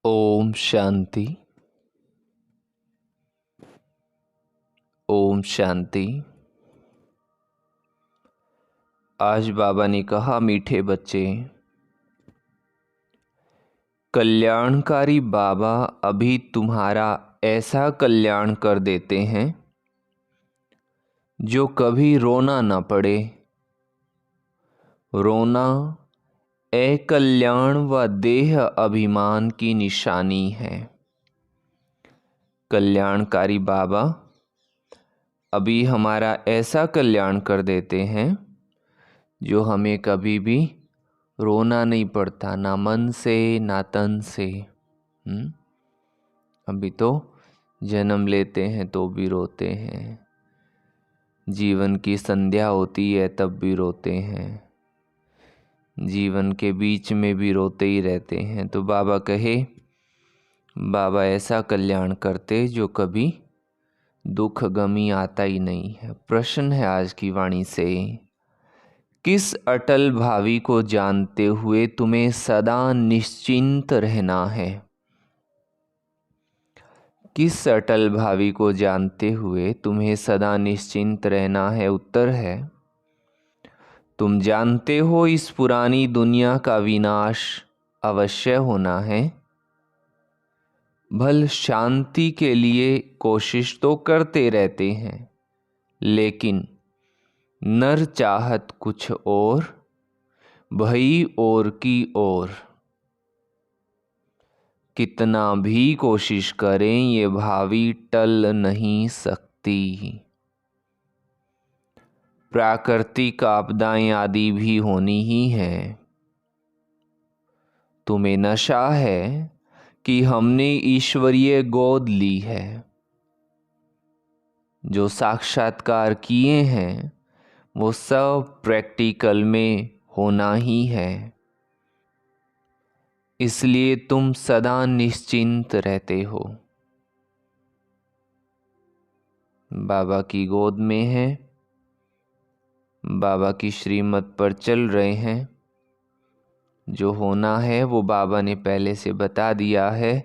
ओम शांति। ओम शांति। आज बाबा ने कहा, मीठे बच्चे, कल्याणकारी बाबा अभी तुम्हारा ऐसा कल्याण कर देते हैं जो कभी रोना न पड़े। रोना अकल्याण व देह अभिमान की निशानी है। कल्याणकारी बाबा अभी हमारा ऐसा कल्याण कर देते हैं जो हमें कभी भी रोना नहीं पड़ता, ना मन से ना तन से। अभी तो जन्म लेते हैं तो भी रोते हैं, जीवन की संध्या होती है तब भी रोते हैं, जीवन के बीच में भी रोते ही रहते हैं। तो बाबा कहे, बाबा ऐसा कल्याण करते जो कभी दुख गमी आता ही नहीं है। प्रश्न है आज की वाणी से, किस अटल भावी को जानते हुए तुम्हें सदा निश्चिंत रहना है? किस अटल भावी को जानते हुए तुम्हें सदा निश्चिंत रहना है? उत्तर है, तुम जानते हो इस पुरानी दुनिया का विनाश अवश्य होना है। भल शांति के लिए कोशिश तो करते रहते हैं, लेकिन नर चाहत कुछ और, भई और की ओर। कितना भी कोशिश करें ये भावी टल नहीं सकती। प्राकृतिक आपदाएं आदि भी होनी ही है। तुम्हें नशा है कि हमने ईश्वरीय गोद ली है। जो साक्षात्कार किए हैं वो सब प्रैक्टिकल में होना ही है। इसलिए तुम सदा निश्चिंत रहते हो, बाबा की गोद में हैं, बाबा की श्रीमत पर चल रहे हैं। जो होना है वो बाबा ने पहले से बता दिया है,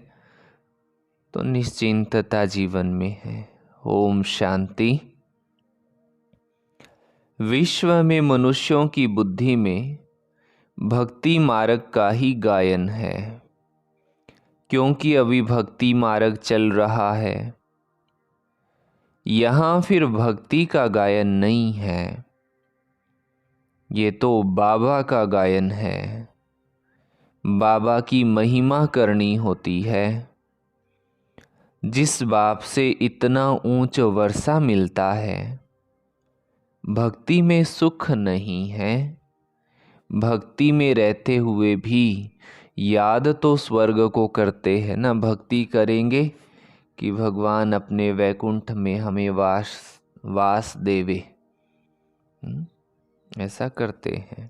तो निश्चिंतता जीवन में है। ओम शांति। विश्व में मनुष्यों की बुद्धि में भक्ति मार्ग का ही गायन है, क्योंकि अभी भक्ति मार्ग चल रहा है। यहाँ फिर भक्ति का गायन नहीं है, ये तो बाबा का गायन है। बाबा की महिमा करनी होती है। जिस बाप से इतना ऊंच वर्षा मिलता है, भक्ति में सुख नहीं है। भक्ति में रहते हुए भी याद तो स्वर्ग को करते हैं ना। भक्ति करेंगे कि भगवान अपने वैकुंठ में हमें वास देवे, ऐसा करते हैं।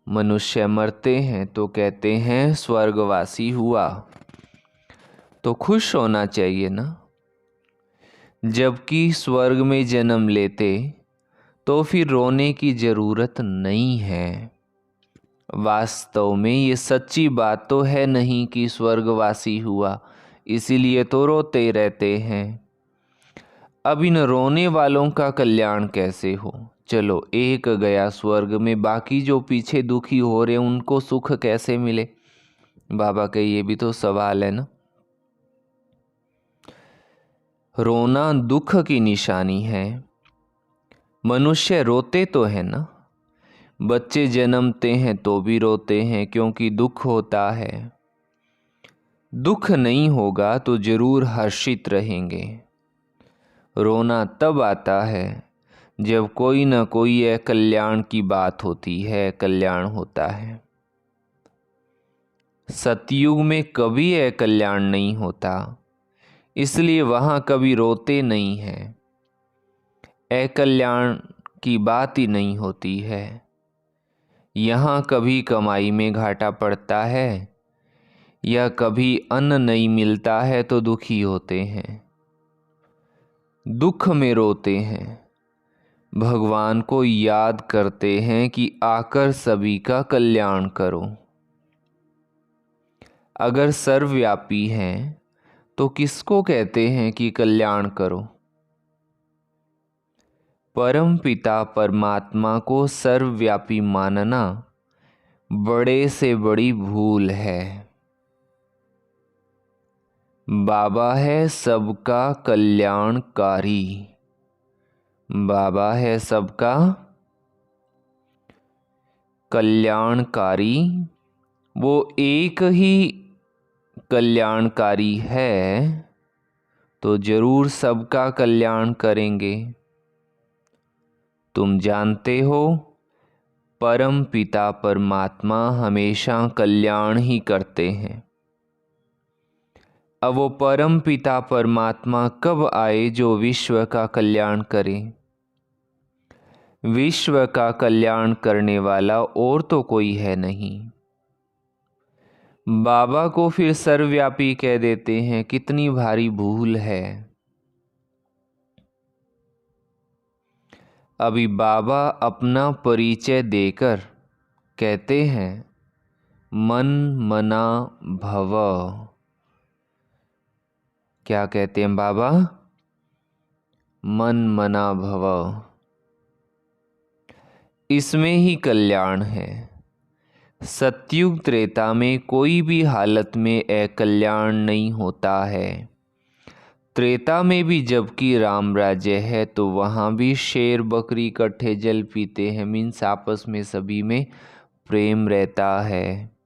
मनुष्य मरते हैं तो कहते हैं स्वर्गवासी हुआ, तो खुश होना चाहिए ना। जबकि स्वर्ग में जन्म लेते तो फिर रोने की जरूरत नहीं है। वास्तव में ये सच्ची बात तो है नहीं कि स्वर्गवासी हुआ, इसीलिए तो रोते रहते हैं। अब इन रोने वालों का कल्याण कैसे हो? चलो, एक गया स्वर्ग में, बाकी जो पीछे दुखी हो रहे उनको सुख कैसे मिले? बाबा का ये भी तो सवाल है ना। रोना दुख की निशानी है। मनुष्य रोते तो है ना। बच्चे जन्मते हैं तो भी रोते हैं, क्योंकि दुख होता है। दुख नहीं होगा तो जरूर हर्षित रहेंगे। रोना तब आता है जब कोई न कोई कल्याण की बात होती है, कल्याण होता है। सतयुग में कभी कल्याण नहीं होता, इसलिए वहाँ कभी रोते नहीं हैं। अकल्याण की बात ही नहीं होती है। यहाँ कभी कमाई में घाटा पड़ता है या कभी अन्न नहीं मिलता है तो दुखी होते हैं, दुख में रोते हैं। भगवान को याद करते हैं कि आकर सभी का कल्याण करो। अगर सर्वव्यापी हैं तो किसको कहते हैं कि कल्याण करो? परम पिता परमात्मा को सर्वव्यापी मानना बड़े से बड़ी भूल है। बाबा है सबका कल्याणकारी। बाबा है सबका कल्याणकारी। वो एक ही कल्याणकारी है तो जरूर सबका कल्याण करेंगे। तुम जानते हो परम पिता परमात्मा हमेशा कल्याण ही करते हैं। अब वो परम पिता परमात्मा कब आए जो विश्व का कल्याण करे? विश्व का कल्याण करने वाला और तो कोई है नहीं। बाबा को फिर सर्वव्यापी कह देते हैं, कितनी भारी भूल है। अभी बाबा अपना परिचय देकर कहते हैं मन मना भव। क्या कहते हैं बाबा? मन मना भव। इसमें ही कल्याण है। सतयुग त्रेता में कोई भी हालत में अकल्याण नहीं होता है। त्रेता में भी जबकि राम राज्य है तो वहाँ भी शेर बकरी इकट्ठे जल पीते हैं, मीन्स आपस में सभी में प्रेम रहता है।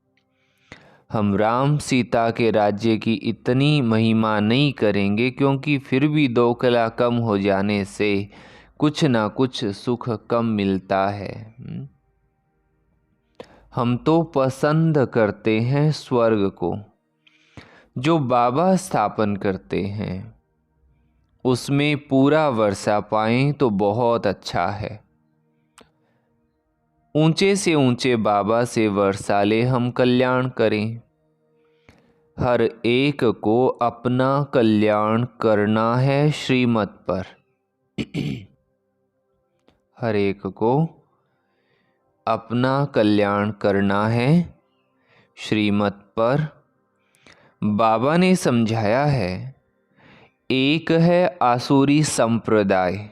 हम राम सीता के राज्य की इतनी महिमा नहीं करेंगे क्योंकि फिर भी 2 कला कम हो जाने से कुछ ना कुछ सुख कम मिलता है। हम तो पसंद करते हैं स्वर्ग को जो बाबा स्थापन करते हैं, उसमें पूरा वर्षा पाएं तो बहुत अच्छा है। ऊंचे से ऊंचे बाबा से वर्षा ले हम कल्याण करें। हर एक को अपना कल्याण करना है श्रीमत पर। हर एक को अपना कल्याण करना है श्रीमत पर। बाबा ने समझाया है, एक है आसुरी संप्रदाय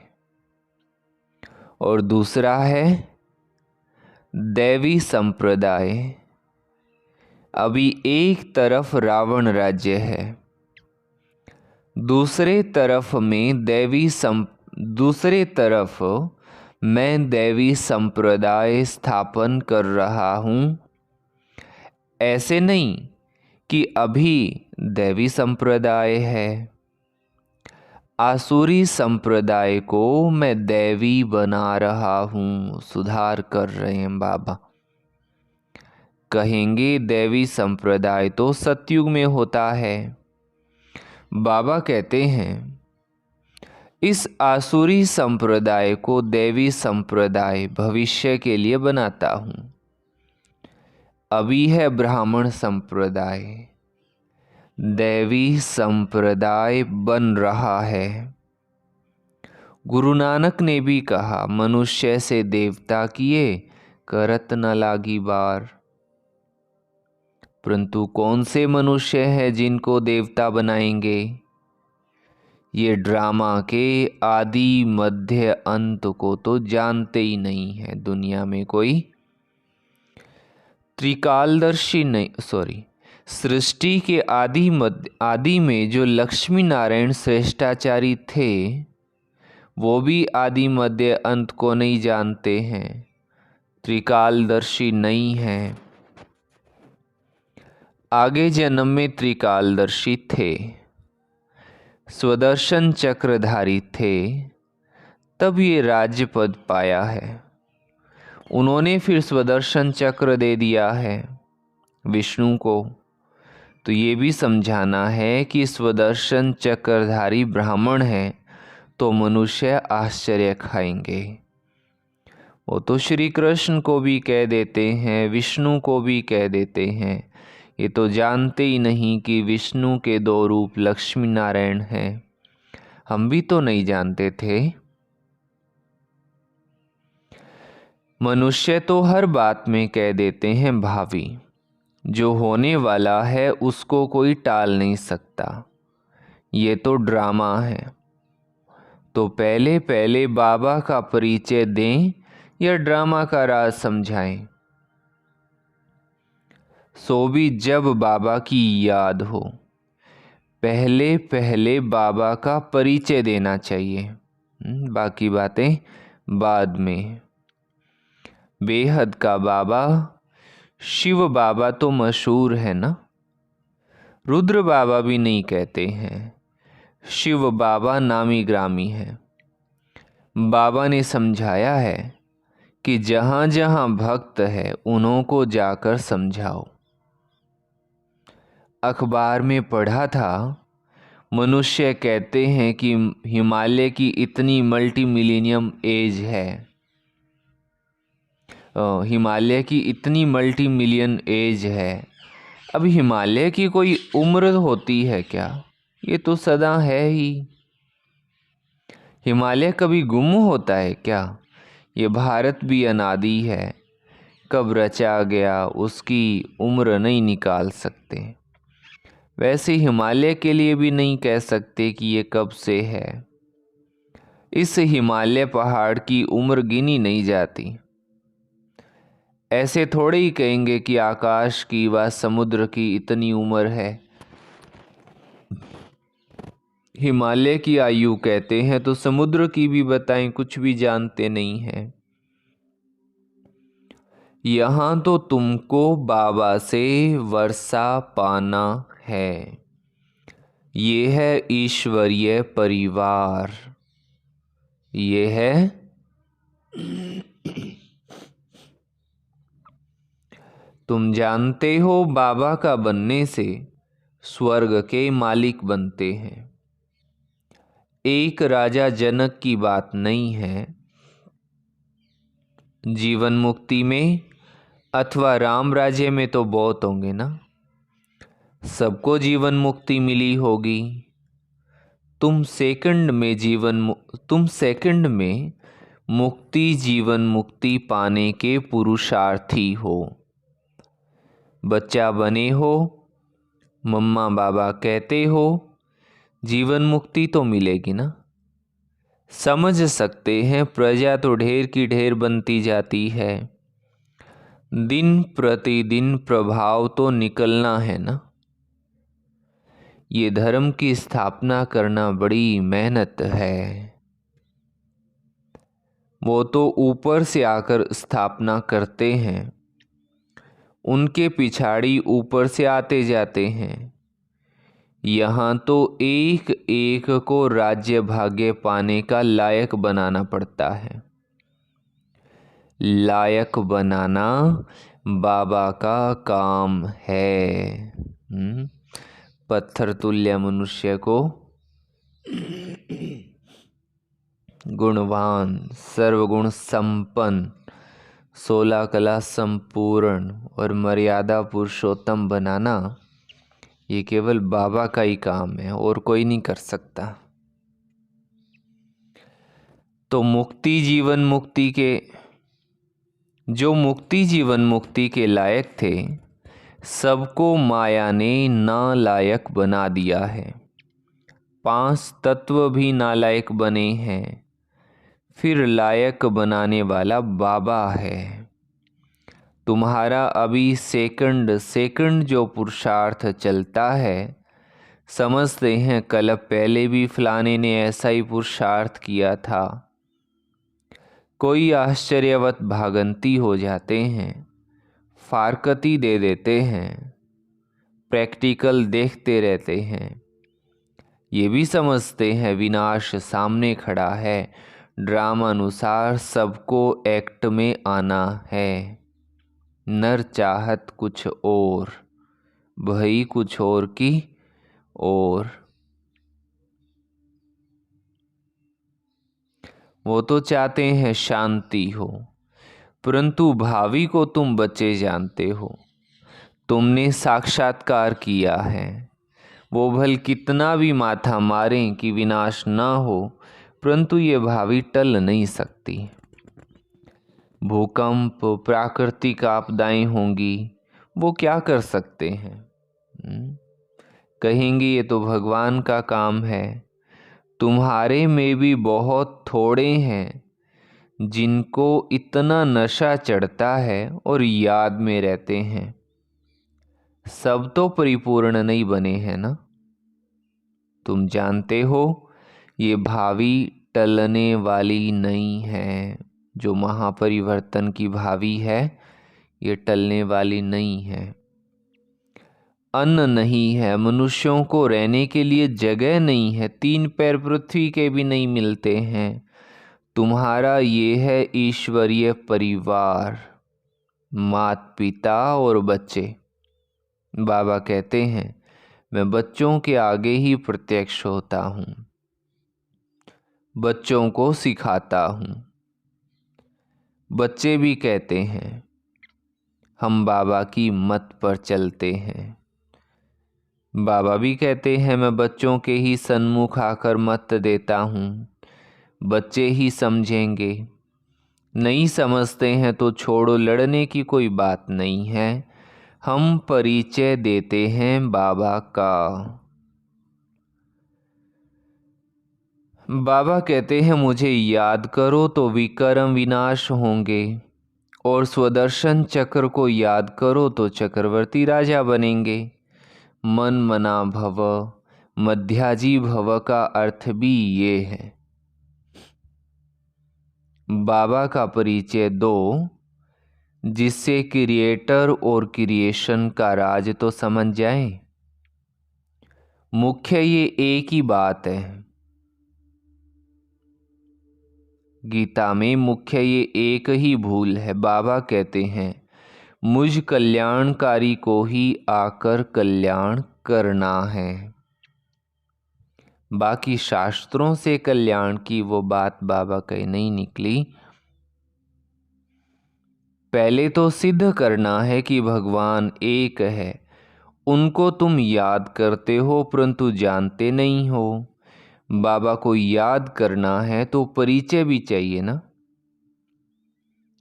और दूसरा है दैवी संप्रदाय। अभी एक तरफ रावण राज्य है, दूसरे तरफ मैं दैवी संप्रदाय स्थापन कर रहा हूँ। ऐसे नहीं कि अभी दैवी संप्रदाय है, आसुरी संप्रदाय को मैं दैवी बना रहा हूँ। सुधार कर रहे हैं बाबा। कहेंगे दैवी संप्रदाय तो सतयुग में होता है। बाबा कहते हैं इस आसुरी संप्रदाय को दैवी संप्रदाय भविष्य के लिए बनाता हूँ। अभी है ब्राह्मण संप्रदाय, दैवी संप्रदाय बन रहा है। गुरु नानक ने भी कहा, मनुष्य से देवता किए करत न लागी बार। परंतु कौन से मनुष्य हैं जिनको देवता बनाएंगे? ये ड्रामा के आदि मध्य अंत को तो जानते ही नहीं है दुनिया में कोई। त्रिकालदर्शी नहीं, सृष्टि के आदि में जो लक्ष्मी नारायण श्रेष्ठाचारी थे वो भी आदि मध्य अंत को नहीं जानते हैं, त्रिकालदर्शी नहीं हैं। आगे जन्म में त्रिकालदर्शी थे, स्वदर्शन चक्रधारी थे, तब ये राज्य पद पाया है। उन्होंने फिर स्वदर्शन चक्र दे दिया है विष्णु को। तो ये भी समझाना है कि स्वदर्शन चक्रधारी ब्राह्मण है तो मनुष्य आश्चर्य खाएंगे। वो तो श्री कृष्ण को भी कह देते हैं, विष्णु को भी कह देते हैं। ये तो जानते ही नहीं कि विष्णु के 2 रूप लक्ष्मी नारायण हैं। हम भी तो नहीं जानते थे। मनुष्य तो हर बात में कह देते हैं भावी, जो होने वाला है उसको कोई टाल नहीं सकता, ये तो ड्रामा है। तो पहले पहले बाबा का परिचय दें या ड्रामा का राज समझाएं? सो भी जब बाबा की याद हो, पहले पहले बाबा का परिचय देना चाहिए, बाकी बातें बाद में। बेहद का बाबा शिव बाबा तो मशहूर है ना, रुद्र बाबा भी नहीं कहते हैं, शिव बाबा नामी ग्रामी है। बाबा ने समझाया है कि जहाँ जहाँ भक्त है उन्हों को जाकर समझाओ। अखबार में पढ़ा था, मनुष्य कहते हैं कि हिमालय की इतनी मल्टी मिलीनियम एज है, हिमालय की इतनी मल्टी मिलियन एज है। अब हिमालय की कोई उम्र होती है क्या? ये तो सदा है ही। हिमालय कभी गुम होता है क्या? ये भारत भी अनादि है, कब रचा गया उसकी उम्र नहीं निकाल सकते। वैसे हिमालय के लिए भी नहीं कह सकते कि ये कब से है। इस हिमालय पहाड़ की उम्र गिनी नहीं जाती। ऐसे थोड़े ही कहेंगे कि आकाश की व समुद्र की इतनी उम्र है। हिमालय की आयु कहते हैं तो समुद्र की भी बताएं, कुछ भी जानते नहीं हैं। यहाँ तो तुमको बाबा से वर्षा पाना है। ये है ईश्वरीय परिवार, ये है तुम जानते हो बाबा का बनने से स्वर्ग के मालिक बनते हैं। एक राजा जनक की बात नहीं है। जीवन मुक्ति में अथवा राम राज्य में तो बहुत होंगे ना, सबको जीवन मुक्ति मिली होगी। तुम सेकंड में मुक्ति जीवन मुक्ति पाने के पुरुषार्थी हो। बच्चा बने हो, मम्मा बाबा कहते हो, जीवन मुक्ति तो मिलेगी ना। समझ सकते हैं प्रजा तो ढेर की ढेर बनती जाती है, दिन प्रतिदिन प्रभाव तो निकलना है ना। ये धर्म की स्थापना करना बड़ी मेहनत है। वो तो ऊपर से आकर स्थापना करते हैं, उनके पिछाड़ी ऊपर से आते जाते हैं। यहाँ तो एक एक को राज्य भाग्य पाने का लायक बनाना पड़ता है। लायक बनाना बाबा का काम है। पत्थर तुल्य मनुष्य को गुणवान, सर्वगुण संपन्न, 16 कला संपूर्ण और मर्यादा पुरुषोत्तम बनाना, ये केवल बाबा का ही काम है और कोई नहीं कर सकता। तो मुक्ति जीवन मुक्ति के लायक थे, सबको माया ने नालायक बना दिया है। 5 तत्व भी नालायक बने हैं, फिर लायक बनाने वाला बाबा है। तुम्हारा अभी सेकंड जो पुरुषार्थ चलता है, समझते हैं कल पहले भी फलाने ने ऐसा ही पुरुषार्थ किया था। कोई आश्चर्यवत भागंती हो जाते हैं, फारकती दे देते हैं, प्रैक्टिकल देखते रहते हैं। ये भी समझते हैं विनाश सामने खड़ा है, ड्रामा अनुसार सबको एक्ट में आना है। नर चाहत कुछ और, भई कुछ और की और। वो तो चाहते हैं शांति हो, परंतु भावी को तुम बच्चे जानते हो, तुमने साक्षात्कार किया है। वो भल कितना भी माथा मारें कि विनाश ना हो, परंतु ये भावी टल नहीं सकती। भूकंप, प्राकृतिक आपदाएं होंगी, वो क्या कर सकते हैं? कहेंगे ये तो भगवान का काम है। तुम्हारे में भी बहुत थोड़े हैं जिनको इतना नशा चढ़ता है और याद में रहते हैं। सब तो परिपूर्ण नहीं बने हैं ना। तुम जानते हो ये भावी टलने वाली नहीं है। जो महापरिवर्तन की भावी है ये टलने वाली नहीं है। अन्न नहीं है, मनुष्यों को रहने के लिए जगह नहीं है, 3 पैर पृथ्वी के भी नहीं मिलते हैं। तुम्हारा ये है ईश्वरीय परिवार, माता पिता और बच्चे। बाबा कहते हैं मैं बच्चों के आगे ही प्रत्यक्ष होता हूँ, बच्चों को सिखाता हूँ। बच्चे भी कहते हैं हम बाबा की मत पर चलते हैं। बाबा भी कहते हैं मैं बच्चों के ही सन्मुख आकर मत देता हूँ, बच्चे ही समझेंगे। नहीं समझते हैं तो छोड़ो, लड़ने की कोई बात नहीं है। हम परिचय देते हैं बाबा का। बाबा कहते हैं मुझे याद करो तो विक्रम विनाश होंगे, और स्वदर्शन चक्र को याद करो तो चक्रवर्ती राजा बनेंगे। मन मना भव, मध्याजी भव का अर्थ भी ये है। बाबा का परिचय दो जिससे क्रिएटर और क्रिएशन का राज तो समझ जाए। मुख्य ये एक ही बात है। गीता में मुख्य ये एक ही भूल है। बाबा कहते हैं मुझ कल्याणकारी को ही आकर कल्याण करना है। बाकी शास्त्रों से कल्याण की वो बात बाबा कहीं नहीं निकली। पहले तो सिद्ध करना है कि भगवान एक है। उनको तुम याद करते हो परंतु जानते नहीं हो। बाबा को याद करना है तो परिचय भी चाहिए ना।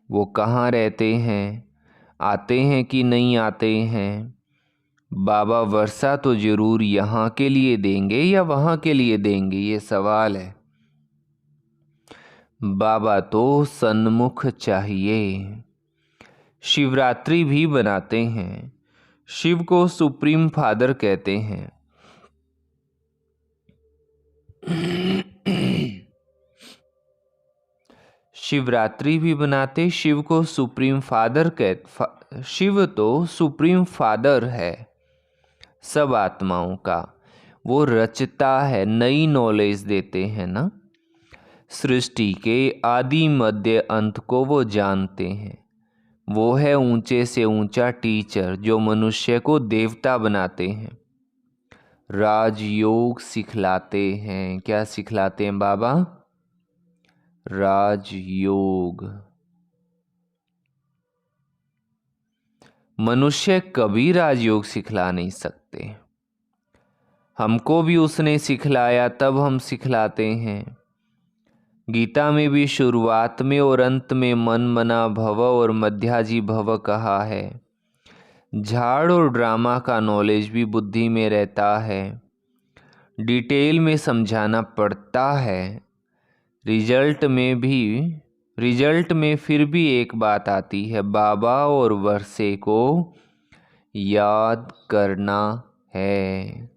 वो कहाँ रहते हैं, आते हैं कि नहीं आते हैं। बाबा वर्षा तो जरूर यहाँ के लिए देंगे या वहाँ के लिए देंगे, ये सवाल है। बाबा तो सन्मुख चाहिए। शिवरात्रि भी बनाते हैं। शिव को सुप्रीम फादर कहते हैं। शिवरात्रि भी बनाते, शिव को सुप्रीम फादर शिव तो सुप्रीम फादर है सब आत्माओं का। वो रचता है, नई नॉलेज देते हैं ना। सृष्टि के आदि मध्य अंत को वो जानते हैं। वो है ऊंचे से ऊंचा टीचर जो मनुष्य को देवता बनाते हैं। राजयोग सिखलाते हैं। क्या सिखलाते हैं बाबा? राजयोग। मनुष्य कभी राजयोग सिखला नहीं सकते। हमको भी उसने सिखलाया तब हम सिखलाते हैं। गीता में भी शुरुआत में और अंत में मन मना भव और मध्याजी भव कहा है। झाड़ और ड्रामा का नॉलेज भी बुद्धि में रहता है। डिटेल में समझाना पड़ता है। रिजल्ट में फिर भी एक बात आती है, बाबा और वर्षे को याद करना है।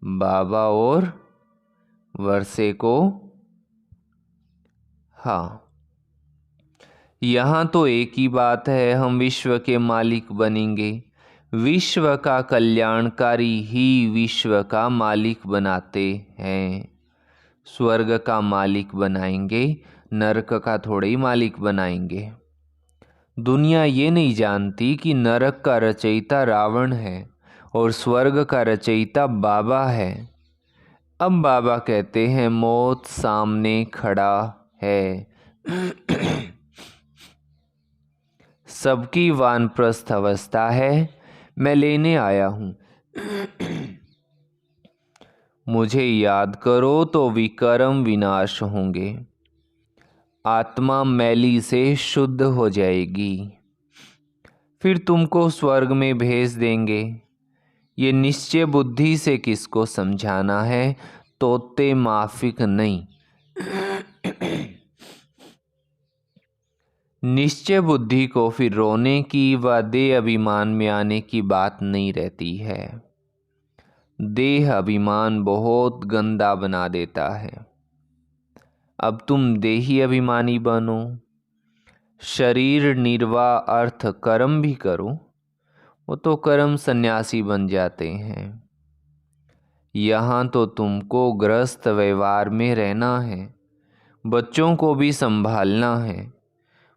बाबा और वर्षे को, हाँ, यहाँ तो एक ही बात है, हम विश्व के मालिक बनेंगे। विश्व का कल्याणकारी ही विश्व का मालिक बनाते हैं। स्वर्ग का मालिक बनाएंगे, नरक का थोड़े ही मालिक बनाएंगे। दुनिया ये नहीं जानती कि नरक का रचयिता रावण है और स्वर्ग का रचयिता बाबा है। अब बाबा कहते हैं मौत सामने खड़ा है। सबकी वानप्रस्थ अवस्था है, मैं लेने आया हूँ। मुझे याद करो तो विक्रम विनाश होंगे। आत्मा मैली से शुद्ध हो जाएगी। फिर तुमको स्वर्ग में भेज देंगे। ये निश्चय बुद्धि से किसको समझाना है, तोते माफिक नहीं। निश्चय बुद्धि को फिर रोने की व देह अभिमान में आने की बात नहीं रहती है। देह अभिमान बहुत गंदा बना देता है। अब तुम देही अभिमानी बनो, शरीर निर्वाह अर्थ कर्म भी करो, वो तो कर्म सन्यासी बन जाते हैं। यहाँ तो तुमको गृहस्थ व्यवहार में रहना है, बच्चों को भी संभालना है।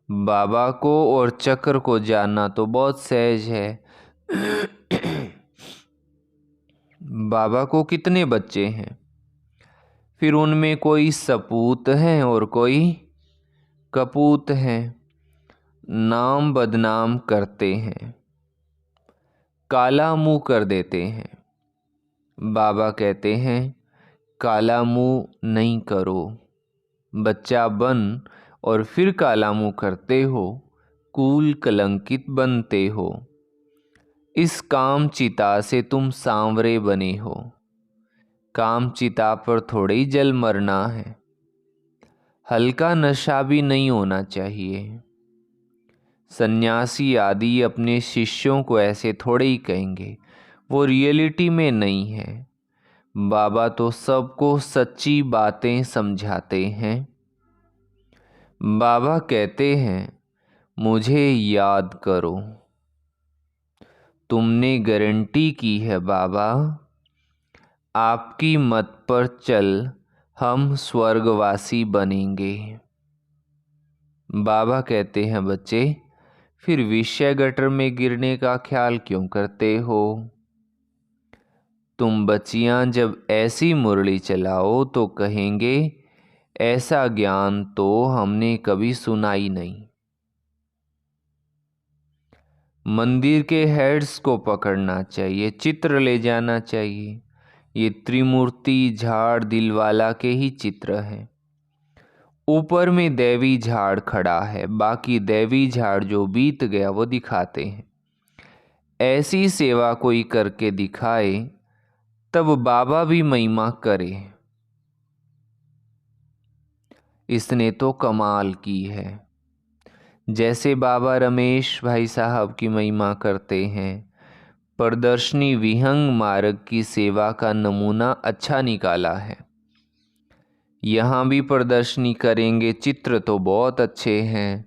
बाबा को और चक्र को जानना तो बहुत सहज है। बाबा को कितने बच्चे हैं, फिर उनमें कोई सपूत हैं और कोई कपूत हैं। नाम बदनाम करते हैं, काला मुंह कर देते हैं। बाबा कहते हैं काला मुंह नहीं करो, बच्चा बन और फिर काला मुंह करते हो, कुल कलंकित बनते हो। इस काम चिता से तुम सांवरे बने हो। काम चिता पर थोड़े ही जल मरना है। हल्का नशा भी नहीं होना चाहिए। सन्यासी आदि अपने शिष्यों को ऐसे थोड़े ही कहेंगे, वो रियलिटी में नहीं है। बाबा तो सबको सच्ची बातें समझाते हैं। बाबा कहते हैं मुझे याद करो। तुमने गारंटी की है बाबा, आपकी मत पर चल हम स्वर्गवासी बनेंगे। बाबा कहते हैं बच्चे, फिर विषय गटर में गिरने का ख्याल क्यों करते हो? तुम बच्चियां जब ऐसी मुरली चलाओ तो कहेंगे ऐसा ज्ञान तो हमने कभी सुना ही नहीं। मंदिर के हेड्स को पकड़ना चाहिए, चित्र ले जाना चाहिए। ये त्रिमूर्ति झाड़ दिलवाला के ही चित्र हैं। ऊपर में देवी झाड़ खड़ा है, बाकी देवी झाड़ जो बीत गया वो दिखाते हैं। ऐसी सेवा कोई करके दिखाए तब बाबा भी महिमा करे। इसने तो कमाल की है। जैसे बाबा रमेश भाई साहब की महिमा करते हैं। प्रदर्शनी विहंग मार्ग की सेवा का नमूना अच्छा निकाला है। यहाँ भी प्रदर्शनी करेंगे, चित्र तो बहुत अच्छे हैं।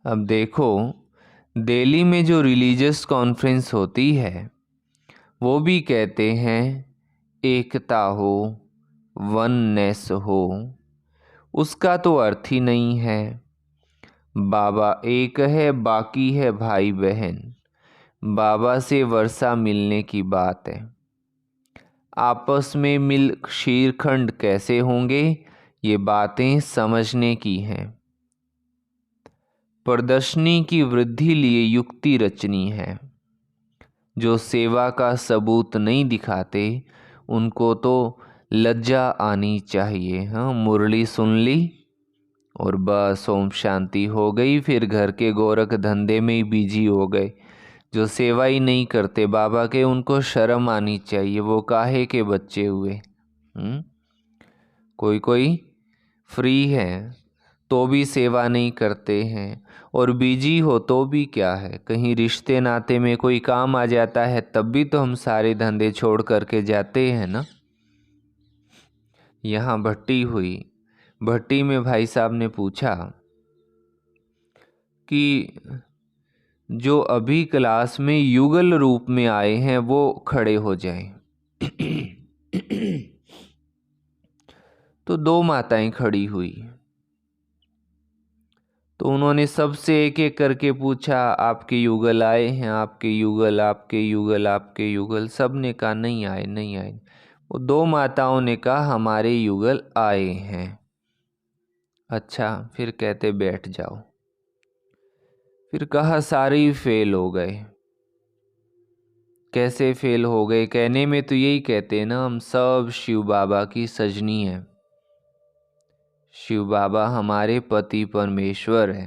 अब देखो, दिल्ली में जो रिलीजियस कॉन्फ्रेंस होती है वो भी कहते हैं एकता हो, वननेस हो। उसका तो अर्थ ही नहीं है। बाबा एक है, बाकी है भाई बहन। बाबा से वर्षा मिलने की बात है। आपस में मिल शीरखंड कैसे होंगे, ये बातें समझने की हैं। प्रदर्शनी की वृद्धि लिए युक्ति रचनी है। जो सेवा का सबूत नहीं दिखाते उनको तो लज्जा आनी चाहिए। हाँ, मुरली सुन ली और बस ओम शांति हो गई, फिर घर के गोरख धंधे में ही बिजी हो गए। जो सेवा ही नहीं करते बाबा के, उनको शर्म आनी चाहिए, वो काहे के बच्चे हुए। कोई कोई फ्री है तो भी सेवा नहीं करते हैं, और बिजी हो तो भी क्या है, कहीं रिश्ते नाते में कोई काम आ जाता है तब भी तो हम सारे धंधे छोड़ करके जाते हैं ना। यहाँ भट्टी हुई, भट्टी में भाई साहब ने पूछा कि जो अभी क्लास में युगल रूप में आए हैं वो खड़े हो जाएं। तो दो माताएं खड़ी हुई, तो उन्होंने सबसे एक एक करके पूछा आपके युगल आए हैं, आपके युगल, आपके युगल, आपके युगल। सब ने कहा नहीं आए, नहीं आए। वो दो माताओं ने कहा हमारे युगल आए हैं। अच्छा, फिर कहते बैठ जाओ। फिर कहा सारे ही फेल हो गए। कैसे फेल हो गए? कहने में तो यही कहते ना, हम सब शिव बाबा की सजनी हैं, शिव बाबा हमारे पति परमेश्वर है।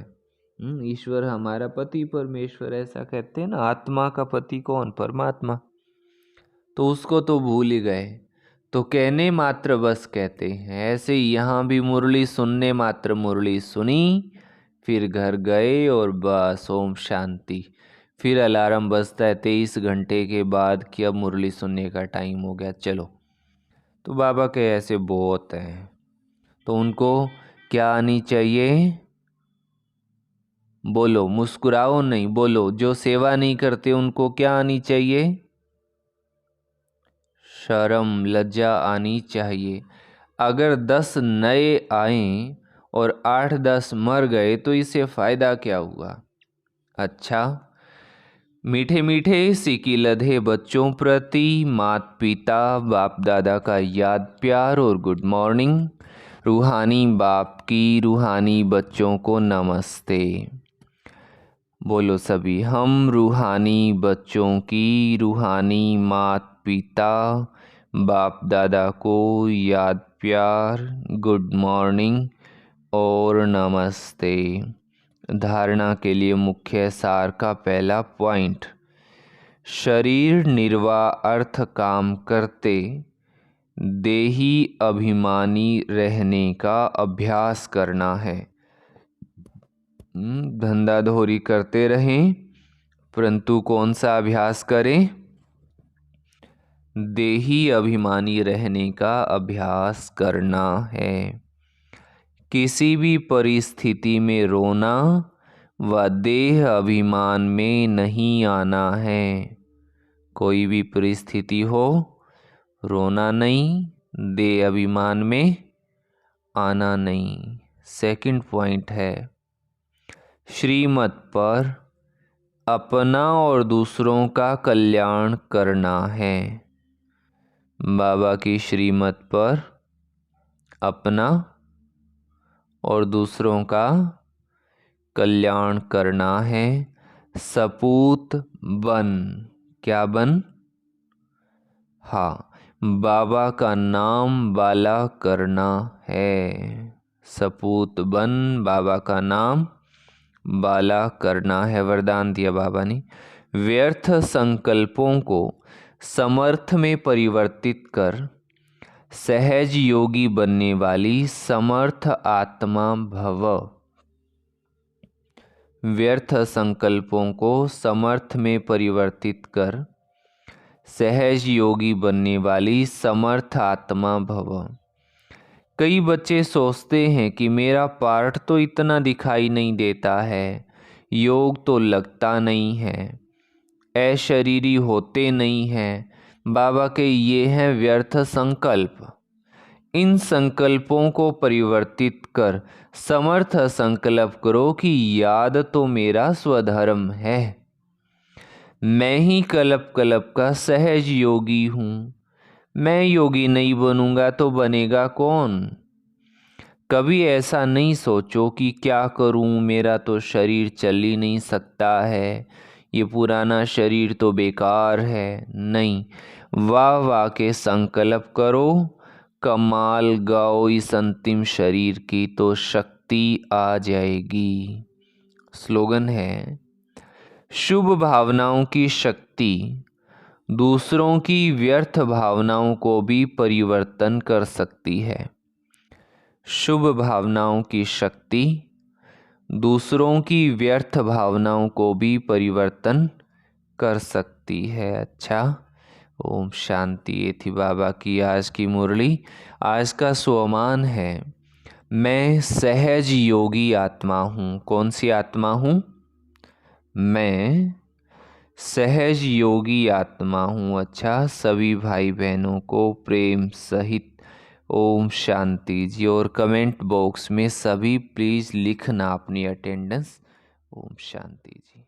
ईश्वर हमारा पति परमेश्वर, ऐसा कहते हैं ना। आत्मा का पति कौन? परमात्मा। तो उसको तो भूल ही गए, तो कहने मात्र बस कहते हैं। ऐसे ही यहाँ भी मुरली सुनने मात्र मुरली सुनी, फिर घर गए और बस ओम शांति। फिर अलार्म बजता है 23 घंटे के बाद कि अब मुरली सुनने का टाइम हो गया, चलो। तो बाबा के ऐसे बहुत हैं। तो उनको क्या आनी चाहिए? बोलो, मुस्कुराओ नहीं, बोलो। जो सेवा नहीं करते उनको क्या आनी चाहिए? शर्म लज्जा आनी चाहिए। अगर 10 नए आए और 8-10 मर गए तो इससे फायदा क्या हुआ? अच्छा, मीठे मीठे सिकी लधे बच्चों प्रति माता पिता बाप दादा का याद प्यार और गुड मॉर्निंग। रूहानी बाप की रूहानी बच्चों को नमस्ते। बोलो सभी, हम रूहानी बच्चों की रूहानी माता पिता बाप दादा को याद प्यार, गुड मॉर्निंग और नमस्ते। धारणा के लिए मुख्य सार का पहला पॉइंट, शरीर निर्वाह अर्थ काम करते देही अभिमानी रहने का अभ्यास करना है। धंधाधोरी करते रहें, परंतु कौन सा अभ्यास करें? देही अभिमानी रहने का अभ्यास करना है। किसी भी परिस्थिति में रोना व देह अभिमान में नहीं आना है। कोई भी परिस्थिति हो, रोना नहीं, देह अभिमान में आना नहीं। सेकंड पॉइंट है, श्रीमत पर अपना और दूसरों का कल्याण करना है। बाबा की श्रीमत पर अपना और दूसरों का कल्याण करना है। सपूत बन, क्या बन? हाँ, बाबा का नाम वाला करना है। सपूत बन, बाबा का नाम वाला करना है। वरदान दिया बाबा ने, व्यर्थ संकल्पों को समर्थ में परिवर्तित कर सहज योगी बनने वाली समर्थ आत्मा भव। व्यर्थ संकल्पों को समर्थ में परिवर्तित कर सहज योगी बनने वाली समर्थ आत्मा भव। कई बच्चे सोचते हैं कि मेरा पार्ट तो इतना दिखाई नहीं देता है, योग तो लगता नहीं है, अशरीरी होते नहीं हैं। बाबा के ये हैं व्यर्थ संकल्प। इन संकल्पों को परिवर्तित कर समर्थ संकल्प करो कि याद तो मेरा स्वधर्म है। मैं ही कल्प कल्प का सहज योगी हूँ। मैं योगी नहीं बनूंगा तो बनेगा कौन? कभी ऐसा नहीं सोचो कि क्या करूं, मेरा तो शरीर चल ही नहीं सकता है, ये पुराना शरीर तो बेकार है। नहीं, वाह वाह के संकल्प करो, कमाल गाओ इस अंतिम शरीर की तो शक्ति आ जाएगी। स्लोगन है, शुभ भावनाओं की शक्ति दूसरों की व्यर्थ भावनाओं को भी परिवर्तन कर सकती है। शुभ भावनाओं की शक्ति दूसरों की व्यर्थ भावनाओं को भी परिवर्तन कर सकती है। अच्छा, ओम शांति। ये थी बाबा की आज की मुरली। आज का स्वमान है, मैं सहज योगी आत्मा हूँ। कौन सी आत्मा हूँ? मैं सहज योगी आत्मा हूँ। अच्छा, सभी भाई बहनों को प्रेम सहित ओम शांति जी। और कमेंट बॉक्स में सभी प्लीज़ लिखना अपनी अटेंडेंस। ओम शांति जी।